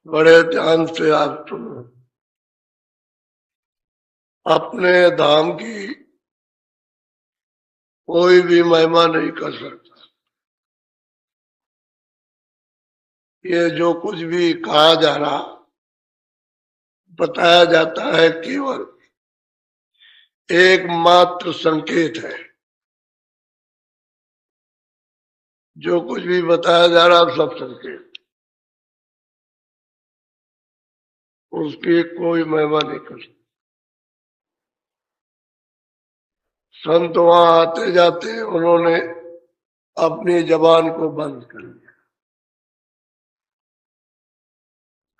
बड़े ध्यान से आप सुनो। अपने धाम की कोई भी महिमा नहीं कर सकता। ये जो कुछ भी कहा जा रहा, बताया जाता है, केवल एकमात्र संकेत है। जो कुछ भी बताया जा रहा सब संकेत, उसकी कोई महिमा नहीं कर सकती। संत वहां आते जाते उन्होंने अपनी जबान को बंद कर दिया,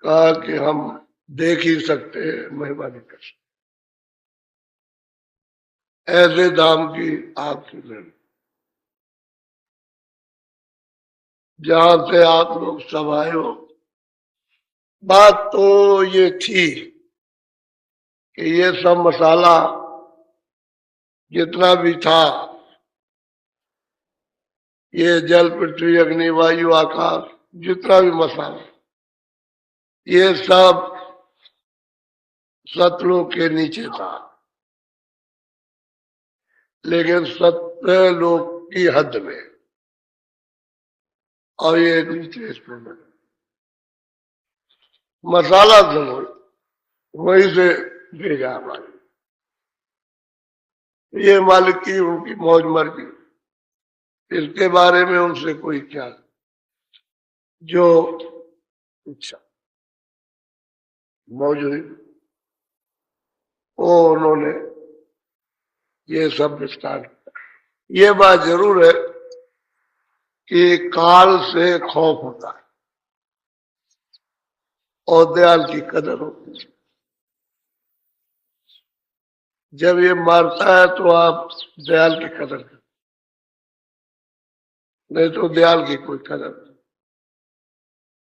कहा कि हम देख ही सकते हैं, महिमा नहीं कर सकते। ऐसे धाम की आपकी नहीं। जहां से आप लोग सब आए हो, बात तो ये थी कि ये सब मसाला जितना भी था, ये जल पृथ्वी अग्नि वायु आकाश, जितना भी मसाला, ये सब सतलोक के नीचे था। लेकिन सत्यलोक की हद में, और ये नीचे इसमें मसाला सुनो, वहीं से भेजा हमारे। ये मालिक की उनकी मौज मर्जी, इसके बारे में उनसे कोई क्या, जो इच्छा मौज हुई वो उन्होंने ये सब विस्तार किया। ये बात जरूर है कि काल से खौफ होता है और दयाल की कदर होती है। जब ये मारता है तो आप दयाल की कदर करें, नहीं तो दयाल की कोई कदर नहीं।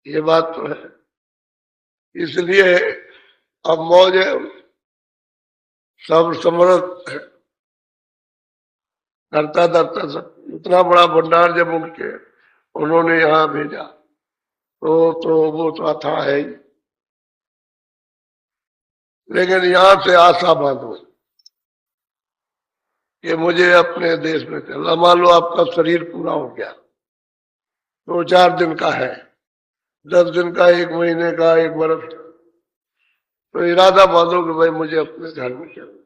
ये बात तो है। इसलिए अब मौज है, सब समर्थ है, करता धरता सब। इतना बड़ा भंडार जब उनके उन्होंने यहाँ भेजा तो वो तो था है ही। लेकिन यहाँ से आशा बांधो कि मुझे अपने देश में चलना। मान लो आपका शरीर पूरा हो गया, 2-4 दिन का है, 10 दिन का, 1 महीने का, 1 बरस, तो इरादा बांधो कि भाई मुझे अपने घर में चलना।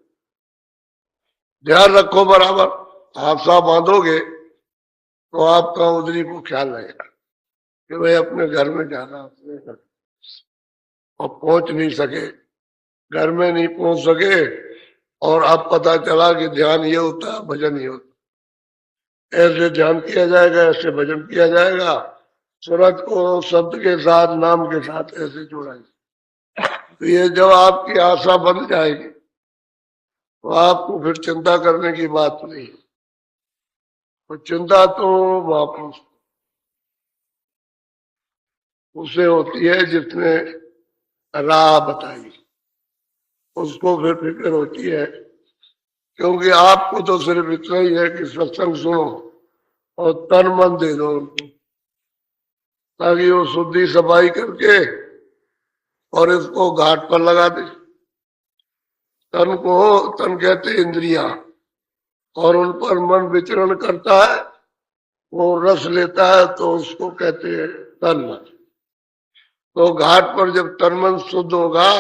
ध्यान रखो बराबर, आशा बांधोगे तो आपका उधरी को ख्याल रहेगा कि भाई अपने घर में जाना, अपने घर। और पहुंच नहीं सके, घर में नहीं पहुंच सके, और अब पता चला कि ध्यान ये होता है, भजन ये होता है। ऐसे ध्यान किया जाएगा, ऐसे भजन किया जाएगा, सूरत को शब्द के साथ, नाम के साथ ऐसे जोड़ाएंगे। तो ये जब आपकी आशा बन जाएगी तो आपको फिर चिंता करने की बात नहीं। तो चिंता तो वापस उसे होती है जिसने राह बताई, उसको फिर फिक्र होती है। क्योंकि आपको तो सिर्फ इतना ही है कि सत्संग सुनो और तन मन दे दो उनको, ताकि वो शुद्धि सफाई करके और इसको घाट पर लगा दे। तन कहते इंद्रिया, और उन पर मन विचरण करता है, वो रस लेता है, तो उसको कहते हैं तन मन। तो घाट पर जब तन मन शुद्ध होगा,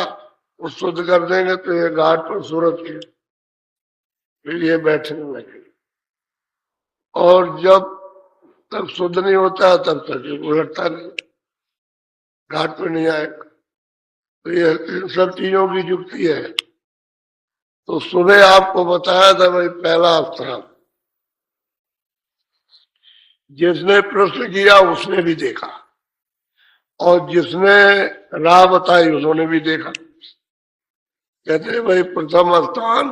वो शुद्ध कर देंगे, तो ये घाट पर सूरत के लिए बैठने लगे। और जब तक शुद्ध नहीं होता तब तक उलटता नहीं, घाट पर नहीं आएगा। तो ये इन सब चीजों की युक्ति है। तो सुबह आपको बताया था भाई, पहला स्थान जिसने प्रश्न किया उसने भी देखा, और जिसने राह बताई उन्होंने भी देखा। कहते भाई प्रथम स्थान,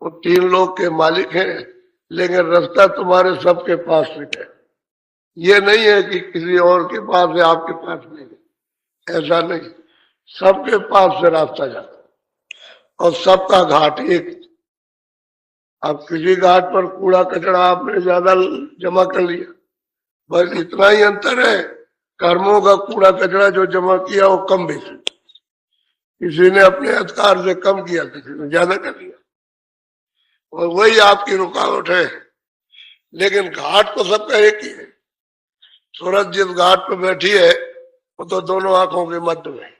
वो 3 लोग के मालिक हैं, लेकिन रास्ता तुम्हारे सबके पास से है। ये नहीं है कि किसी और के पास है, आपके पास नहीं है, ऐसा नहीं। सबके पास से रास्ता जाता है और सबका घाट एक। अब किसी घाट पर कूड़ा कचरा आपने ज्यादा जमा कर लिया, बस इतना ही अंतर है। कर्मों का कूड़ा कचरा जो जमा किया वो कम बेचे, किसी ने अपने अधिकार से कम किया, किसी ने ज्यादा कर दिया, और वही आपकी रुकावट है। लेकिन घाट तो सबका एक ही है। सूरज जिस घाट पर बैठी है वो तो दोनों आंखों के मध्य में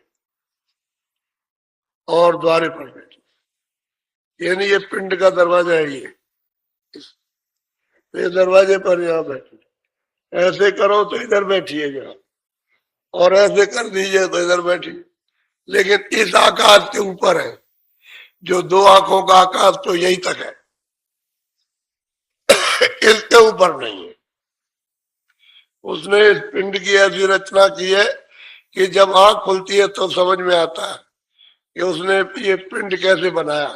और द्वारे पर बैठी, यानी ये पिंड का दरवाजा है, ये दरवाजे पर यहाँ बैठी, ऐसे करो तो इधर बैठिए जरा, और ऐसे कर दीजिए तो इधर बैठी। लेकिन इस आकाश के ऊपर है, जो दो आंखों का आकाश तो यही तक है, इसके ऊपर नहीं है। उसने इस पिंड की ऐसी रचना की है कि जब आंख खुलती है तो समझ में आता है कि उसने ये पिंड कैसे बनाया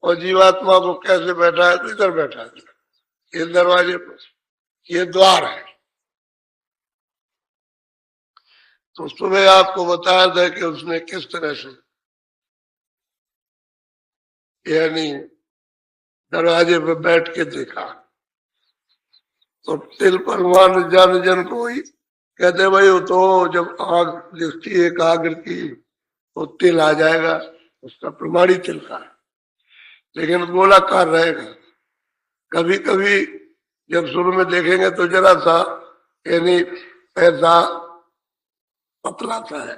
और जीवात्मा को कैसे बैठा है। तो इधर बैठा है, इस दरवाजे पर, ये द्वार है। तो सुबह आपको बताया था कि उसने किस तरह से यानी दरवाजे पर बैठ के देखा, तो तिल परवान जन जन कोई कहते भाई वो तो जब आग दिखती है एकाग्र की तो तिल आ जाएगा, उसका प्रमाणी तिल का है, लेकिन गोलाकार रहेगा। कभी कभी जब शुरू में देखेंगे तो जरा सा यानी ऐसा पतला सा है,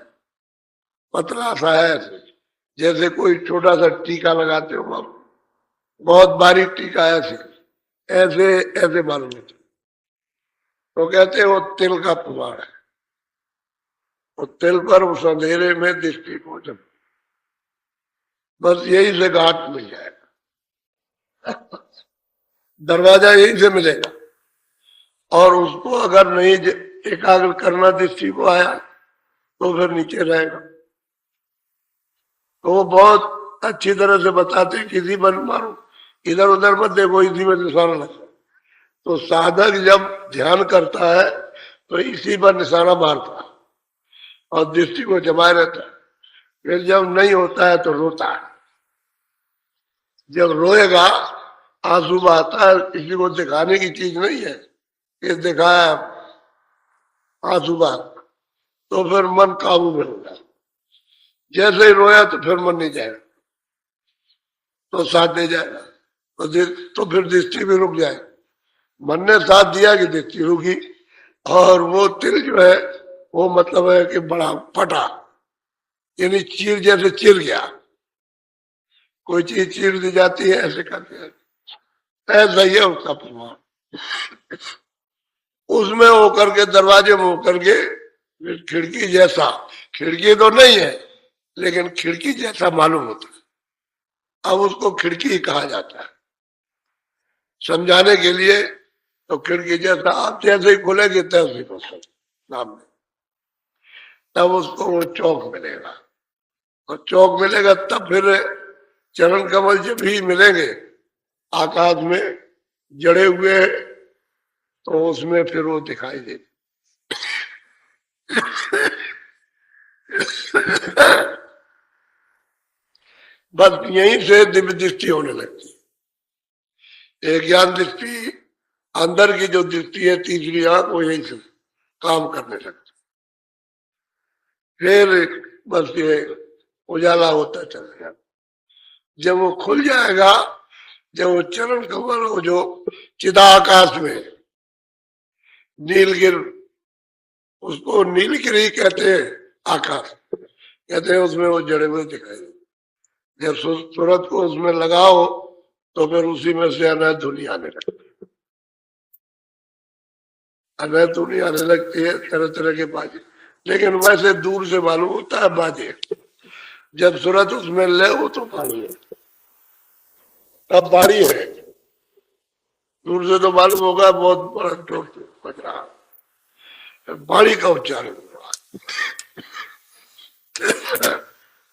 पतला सा है, जैसे कोई छोटा सा टीका लगाते हो आप, बहुत बारीक टीका ऐसे ऐसे ऐसे मालूम होता, तो कहते हैं वो तिल का प्रमाण है। वो तिल पर उस अंधेरे में दृष्टि गोचर, बस यही से घाट मिल जाएगा, दरवाजा यही से मिलेगा। और उसको अगर नहीं एकाग्र करना दृष्टि को आया तो फिर नीचे रहेगा। तो वो बहुत अच्छी तरह से बताते हैं, किसी पर मारो, इधर उधर मत देखो, इसी में निशाना लगता। तो साधक जब ध्यान करता है तो इसी पर निशाना मारता है और दृष्टि को जमाए रहता है। फिर जब नहीं होता है तो रोता है, जब रोएगा आंसू बहाता है, किसी को दिखाने की चीज नहीं है, ये दिखाया आंसू बहाता, तो फिर मन काबू में होगा। जैसे ही रोया तो फिर मन नहीं जाएगा, तो साथ दे जाएगा, तो फिर दृष्टि भी रुक जाएगी। मन ने साथ दिया कि दृष्टि रुकी, और वो तिल जो है वो मतलब है कि बड़ा फटा, यानी चीर जैसे चिर गया, कोई चीज चीर दी जाती है ऐसे करके, ऐसा ही है उसका प्रभाव। उसमें होकर के, दरवाजे में होकर के खिड़की जैसा, खिड़की तो नहीं है लेकिन खिड़की जैसा मालूम होता है। अब उसको खिड़की कहा जाता है समझाने के लिए। तो खिड़की जैसा आप जैसे ही खुलेगी तैसे ही सामने, तब उसको वो चौक मिलेगा, और चौक मिलेगा तब फिर चरण कमल जब भी मिलेंगे आकाश में जड़े हुए, तो उसमें फिर वो दिखाई देते। बस यहीं से दिव्य दृष्टि होने लगती है। एक ज्ञान दृष्टि, अंदर की जो दृष्टि है तीसरी आंख, वो यहीं से काम करने लगती। फिर बस ये उजाला होता चलेगा। जब वो खुल जाएगा, जब वो चरण कमल हो जो चिदाकाश में नीलगिर, उसको नीलगिरी कहते हैं, आकाश कहते हैं, उसमें वो जड़े हुए दिखाई दे। जब सूरत को उसमें लगाओ तो फिर उसी में से अनैध धुनी आने लगती है, अनैध धुनी आने लगती है, तरह तरह के बाजे, लेकिन वैसे दूर से मालूम होता है बाजे। जब सूरत उसमें ले वो तो पानी है, तब बाड़ी है, दूर से तो मालूम होगा बहुत बड़ा जोर से बज रहा, बाड़ी का उच्चारण हुआ।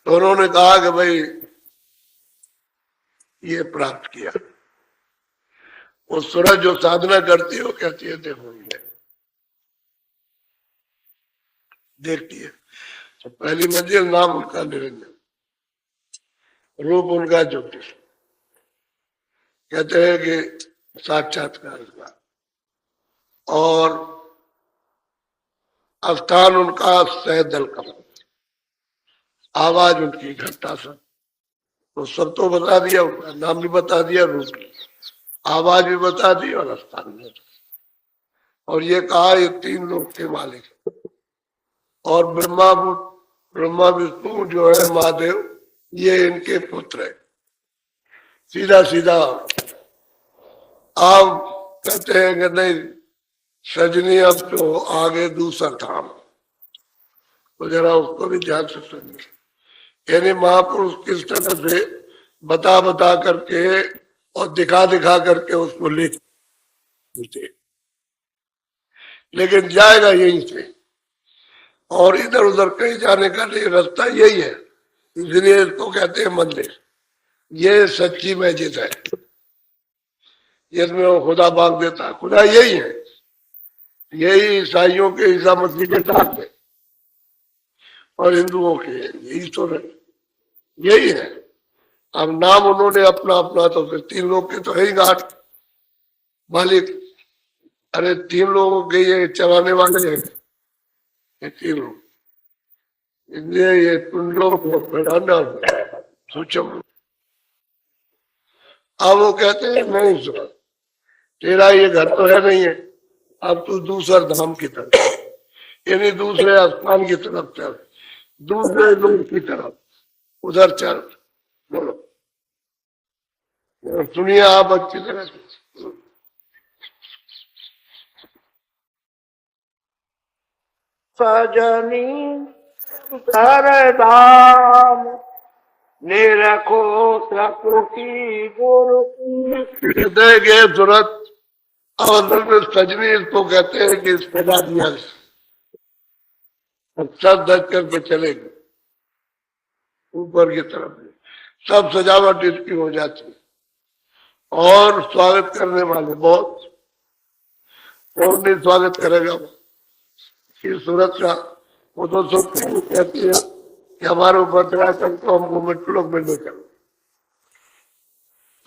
तो उन्होंने कहा कि भाई ये प्राप्त किया। वो सूरज जो साधना करती है वो कहती है देखो ये देखती है। तो पहली मंजिल नाम उनका निरंजन, रूप उनका ज्योतिष, कहते हैं कि साक्षात्कार हुआ। और स्थान उनका सहदल कमल, आवाज उनकी घंटा सा। तो सब तो बता दिया, उनका नाम भी बता दिया, रूप की आवाज भी बता दी और स्थान भी। और ये कहा ये तीन लोग के मालिक। और ब्रह्मा विष्णु जो है महादेव, ये इनके पुत्र है। सीधा सीधा आप कहते हैं कि नहीं सजनी, अब तो आगे दूसरा धाम, तो जरा उसको भी ध्यान से सुनिए। यानी महापुरुष किस तरह से बता बता करके और दिखा दिखा करके उसको लिखते, लेकिन जाएगा यहीं से, और इधर उधर कहीं जाने का नहीं, रास्ता यही है। इसलिए इसको कहते हैं मंदिर। ये सच्ची मस्जिद है, जिसमें वो खुदा मांग देता है। खुदा यही है, यही ईसाइयों के ईसा मसीह के साथ है, और हिंदुओं के यही तो है, यही है। अब नाम उन्होंने अपना अपना, तो फिर तीन लोग के तो है ही गाठ मालिक। अरे तीन लोगों के ये चलाने वाले हैं, ये तीन लोग। इसलिए ये तुम लोग को बढ़ाना सूचम। अब वो कहते हैं नहीं सुना, तेरा ये घर तो है नहीं है, अब तू दूसर धाम की तरफ, यानी दूसरे स्थान की तरफ चल, दूसरे लोग की तरफ उधर चल। बोलो, सुनिए आप अच्छी तरह से। सजनी कर धाम निरखो प्रकृति गुरु कहते हैं कि सूरत अवसर में सजनी इसको कहते हैं कि सजा दिया, सब दज करके चलेंगे ऊपर की तरफ, सब सजावट इसकी हो जाती है। और स्वागत करने वाले बहुत, कौन नहीं स्वागत करेगा इस सूरत का। वो तो सोचते हैं, कहती है कि हमारे ऊपर चढ़ा कर तो हमको मिट्टलोक में ले चलो।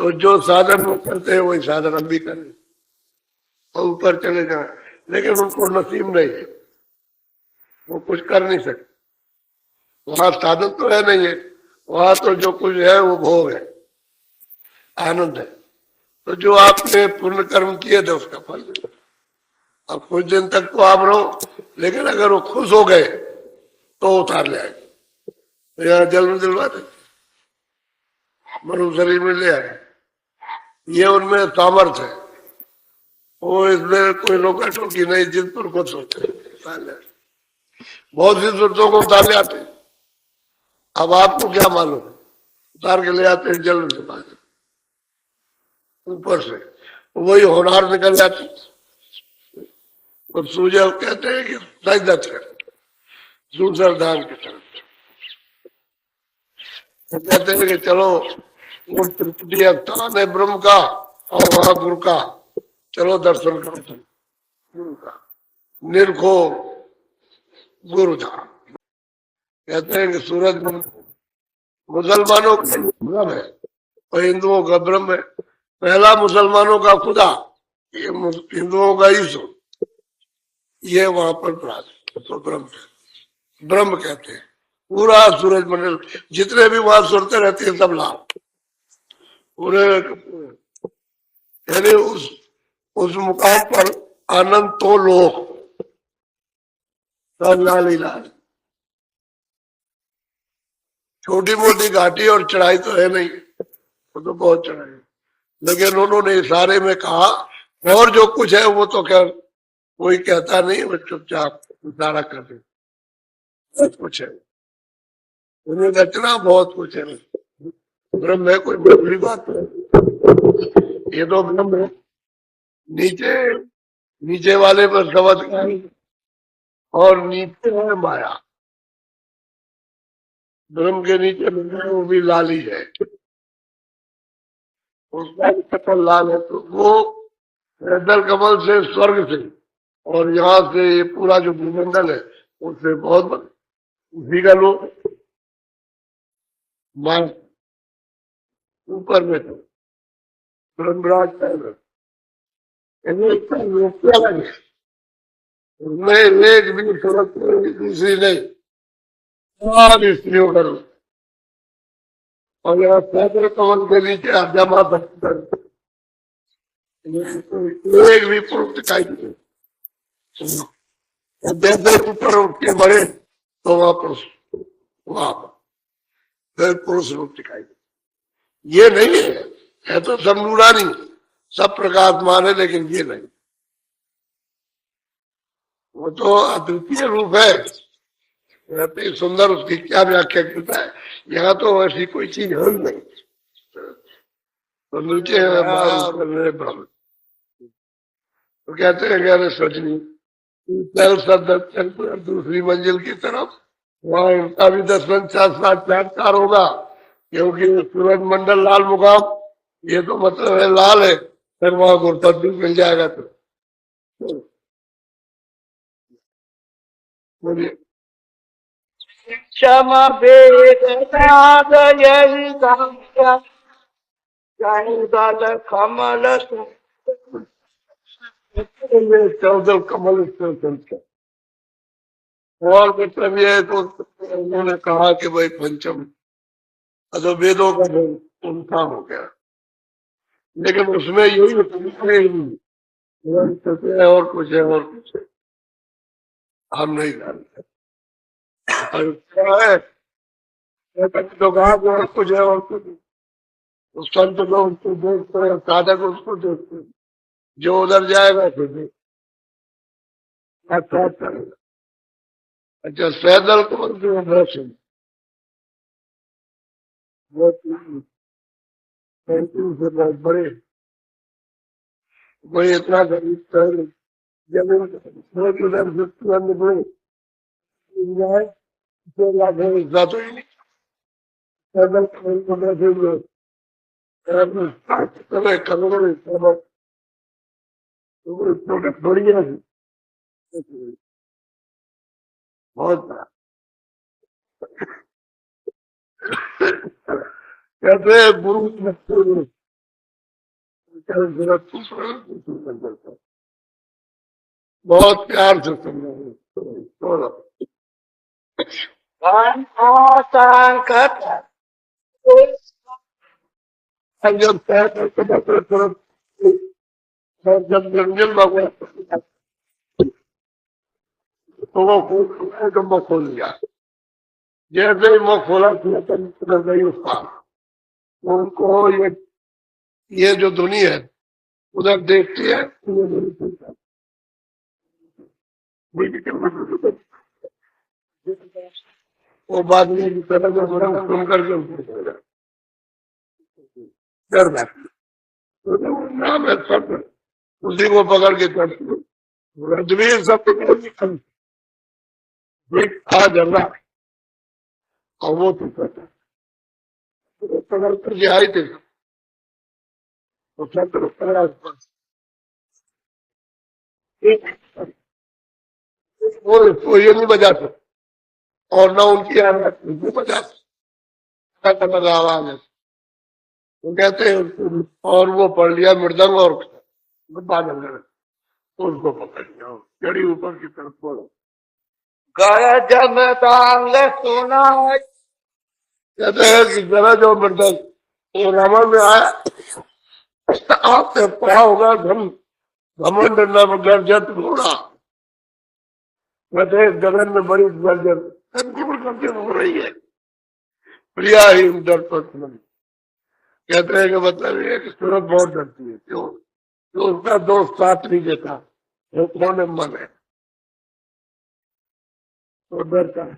तो जो साधन वो करते हैं वही साधन हम भी करें और ऊपर चले जाए, लेकिन उनको नसीब नहीं है, वो कुछ कर नहीं सकते। वहां साधन तो है नहीं है, वहां तो जो कुछ है वो भोग है, आनंद है। तो जो आपने पुण्य कर्म किए थे उसका फल मिला। अब कुछ दिन तक तो आप रहो, लेकिन अगर वो खुश हो गए तो उतार ले आएंगे, तो यहाँ जल में दिलवा देते, मनु शरीर में ले आए। ये उनमें सामर्थ्य है, वो इसमें कोई रोका टोकी नहीं, जिन पर खुद सोचते बहुत सी सूरतों को उतार ले आते। अब आपको क्या मालूम, उतार के ले आते हैं जल में दिलवा देते, ऊपर से वही होनार निकल जाती। और सूर्य कहते हैं कि सजदा कर दूसर धाम की तरफ, तो कहते हैं कि चलो वो त्रिपुटी स्थान है ब्रह्म का और वहां गुरु का, चलो दर्शन करो तुम गुरु का, निरखो गुरु धाम। कहते हैं कि सूरज मुसलमानों का ब्रह्म है और हिंदुओं का ब्रह्म है। पहला मुसलमानों का खुदा, ये हिंदुओं का ईश्वर, ये वहां पर तो ब्रह्म कहते हैं। पूरा सूरज मंडल जितने भी वहां सुनते रहते हैं सब लाभ पूरे, यानी उस मुकाम पर आनंद तो लोग सब लाल ही लाल। छोटी मोटी घाटी और चढ़ाई तो है नहीं, वो तो बहुत चढ़ाई, लेकिन उन्होंने इशारे में कहा, और जो कुछ है वो तो खैर कोई कहता नहीं, वो चुपचाप इशारा कर दे, बहुत कुछ है उन्हें रचना, बहुत कुछ है। ब्रह्म है, कोई बड़ी बात है, ये तो ब्रह्म है। नीचे नीचे वाले पर शब्द और नीचे है माया, ब्रह्म के नीचे वो भी लाल ही है, उसका कपल लाल है। तो वो दल कमल से, स्वर्ग से, और यहाँ से ये पूरा जो भूमंडल है उससे बहुत बड़ा, उसी का लोग मान ऊपर में तो ब्रह्मराज उसमें एक भी सूरत दूसरी नहीं, सब स्त्रियों का रूप। और यहाँ पैदल कमल के नीचे जमा एक भी पुरुष दिखाई नहीं। जैसे ऊपर उठ के बढ़े तो वहां पुरुष, वहां फिर पुरुष रूप दिखाई दे। ये नहीं है तो सब नूरानी, सब प्रकाशमान है, लेकिन ये नहीं, वो तो अद्वितीय रूप है। इतनी सुंदर उसकी क्या व्याख्या करता है। यहाँ तो ऐसी कोई चीज है ही नहीं। तो नीचे है माया और ब्रह्म। तो कहते हैं अरे सजनी चल चल दूसरी मंजिल की तरफ, वहां इनका भी दर्शन साक्षात्कार होगा, क्योंकि सूरज मंडल लाल मुकाम, ये तो मतलब है लाल है, फिर वहां गुरपत भी मिल जाएगा। तो बोलिए। क्षम वेद दल कमल चौदह कमल संख्या। और मतलब ये है तो उन्होंने कहा कि भाई पंचम तो वेदों का उनका हो गया, लेकिन उसमें यही और कुछ है और कुछ है, हम नहीं जानते। और क्या है तो कहा और कुछ है और कुछ, उस संत लोग उसको देखते हैं, साधक उसको देखते हैं, जो उधर जाएगा तो देख अच्छा करेगा। अच्छा सैदल को दर्शन वो 35 से बहुत बड़े, कोई इतना गरीब शहर जब उधर से तुरंत निकले जाए तो लाखों हिस्सा तो ही नहीं। सैदल करोड़ों हिस्सा छोटे थोड़ी है, बहुत बड़ा। कहते हैं गुरु बहुत प्यार से समझा। जब जब रंजन बाबू तो वो मुँह खोल लिया, जैसे ही मुँह खोला कर गई उसका। उनको ये जो दुनिया है उधर देखती है, वो बाद में सुन करके डर बैठती, नाम है सब उसी को पकड़ के चढ़ती। रजवीर सब था जर्रा और वो पकड़ करके आई थी तो वो ये नहीं बजा सकते और ना उनकी बजा सकते आवाज है। तो कहते हैं और वो पढ़ लिया मृदंग और बादल तो उसको पकड़ लिया, जड़ी ऊपर की तरफ बोलो गया जब तांग सुना। कहते हैं कि जरा जो मृदंग वो रावण में आया, आपने पढ़ा होगा घमंड न गर्जत घोड़ा, कहते गगन में बड़ी गर्जन हो रही है, प्रिया ही डर पर। कहते हैं कि मतलब ये कि सूरत बहुत डरती है, क्यों? तो उसका दोस्त साथ नहीं देता, वो कौन मन है तो डरता है,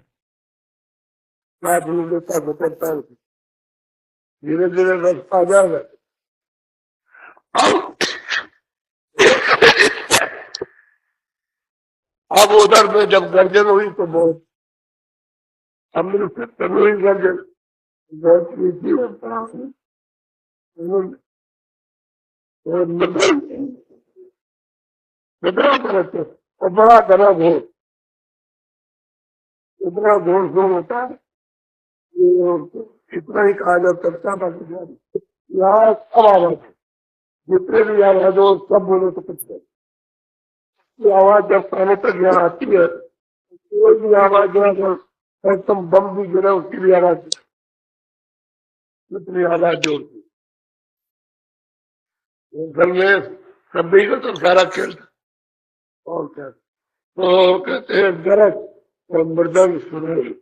साथ नहीं देता तो डरता है। धीरे धीरे रास्ता आ जाएगा। अब उधर में जब गर्जन हुई तो बहुत अमृत हुई गर्जन, बहुत और बड़ा घना घोर, इतना घोर घोर होता है, इतना ही कहा जा सकता था। यहाँ सब आवाज जितने भी आवाज हो सब बोले तो कुछ नहीं। की आवाज जब कानों तक यहाँ आती है, कोई भी आवाज जो है एकदम बम भी गिरे उसकी भी आवाज इतनी आवाज जोड़ती। घर में कभी का तो सारा खेल था। और क्या, तो कहते हैं गरज और मृदंग सुनाई।